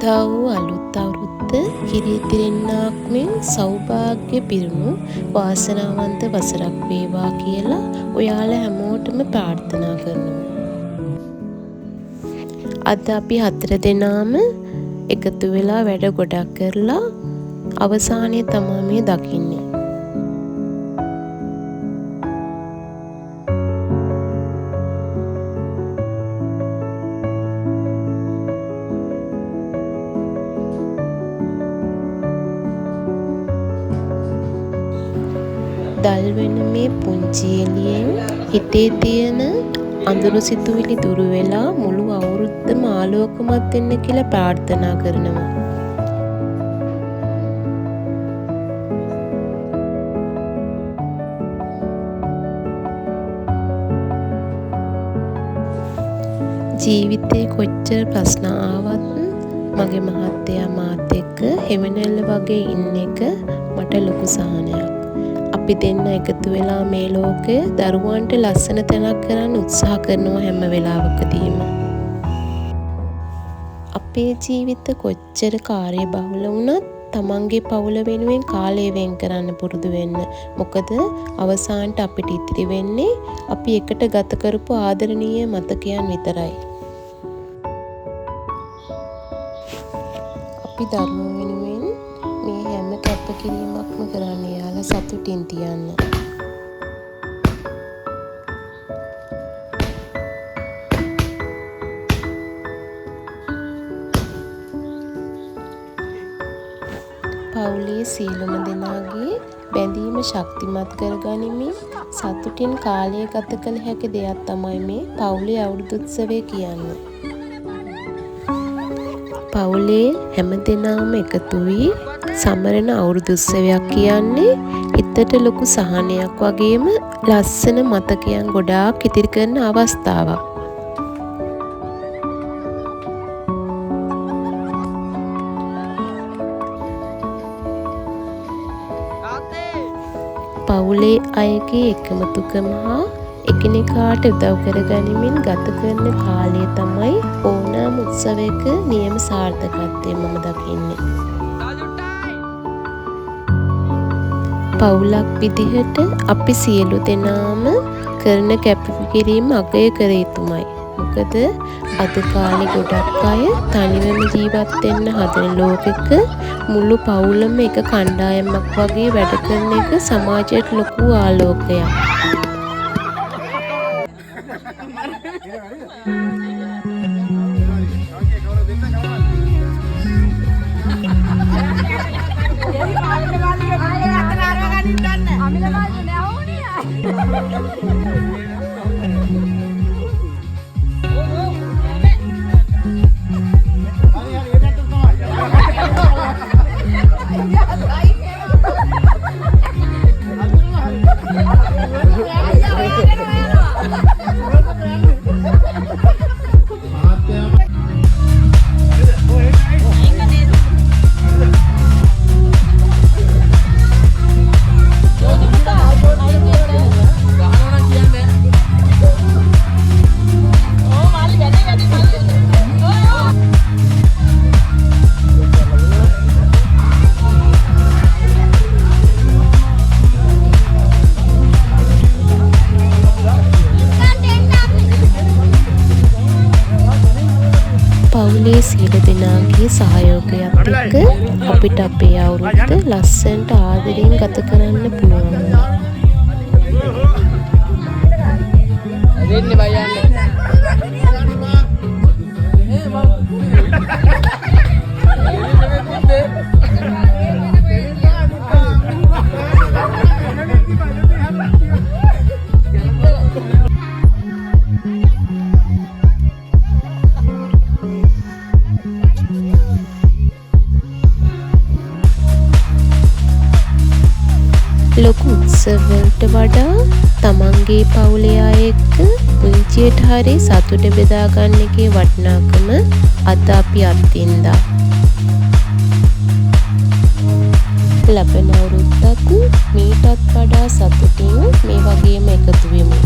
උදා වූ අලුත් අවුරුද්ද කිරිතිරෙන්නාක් මෙන් සෞභාග්‍ය පිරුණු වාසනාවන්ත වසරක් වේවා කියලා ඔයාලා හැමෝටම ප්‍රාර්ථනා කරනවා. අද අපි 4 දෙනාම එකතු වෙලා වැඩ ගොඩක් කරලා අවසානයේ තමයි මේ දකින්නේ. දල් වෙන මේ පුංචි එළියෙන් හිතේ තියෙන අඳුරු සිතුවිලි දුරු වෙලා මුළු අවුරුද්දම ආලෝකමත් වෙන්න කියලා ප්‍රාර්ථනා කරනවා. ජීවිතේ කොච්චර ප්‍රශ්න ආවත් මගේ මහත්තයා මාත් එක්ක හෙවණැල්ල වගේ ඉන්න එක මට ලොකු සහනයක්. අපි දෙන්න එකතු වෙලා මේ ලෝකය දරුවන්ට ලස්සන තැනක් කරන්න උත්සාහ කරනවා හැම වෙලාවකදීම. අපේ ජීවිත කොච්චර කාර්යබහුල වුණත් තමන්ගේ පවුල වෙනුවෙන් කාලය වෙන් කරන්න පුරුදු වෙන්න. මොකද අවසානට අපිට ඉතිරි වෙන්නේ අපි එකට ගත කරපු ආදරණීය මතකයන් විතරයි. අපි දරුවෝ වෙනුවෙන් මේ හැම කැපකිරීමක්ම කරන්න යාලා සතුටින් තියන්න. පවුලේ සියලුම දෙනාගේ බැඳීම ශක්තිමත් කරගනිමින් සතුටින් කාලය ගත කළ හැකි දෙයක් තමයි මේ පවුලේ අවුරුදු උත්සවය කියන්නේ. පවුලේ හැම දෙනාම එකතු වී සමරන අවුරුදු උත්සවයක් කියන්නේ හිතට ලොකු සහනයක් වගේම ලස්සන මතකයන් ගොඩාක් ඉතිරි කරන අවස්ථාවක්. පවුලේ අයගේ එකමුතුකම හා එකිනෙකාට උදව් කරගනිමින් ගත කරන කාලය තමයි ඕනෑම උත්සවයක නියම සාර්ථකත්වය මම දකින්නේ. පවුලක් විදිහට අපි සියලු දෙනාම කරන කැපකිරීම අගය කර යුතුමයි. මොකද අද කාලේ ගොඩක් අය තනිවම ජීවත් වෙන්න හදන ලෝකෙක මුළු පවුලම එක කණ්ඩායමක් වගේ වැඩ කරන එක සමාජයට ලොකු ආලෝකයක්. පවුලේ සියලු දෙනාගේ සහයෝගයත් එක්ක අපිට අපේ අවුරුද්ද ලස්සනට ආදරයෙන් ගත කරන්න පුළුවන්. දෙන්නේ බයන්නේ. ලොකු උත්සවවලට වඩා තමන්ගේ පවුලේ අය එක්ක පුංචියට හරි සතුට බෙදා ගන්න එකේ වටිනාකම අද අපි අත්විඳා. ලබන අවුරුද්දත් මීටත් වඩා සතුටින් මේ වගේම එකතු වෙමු.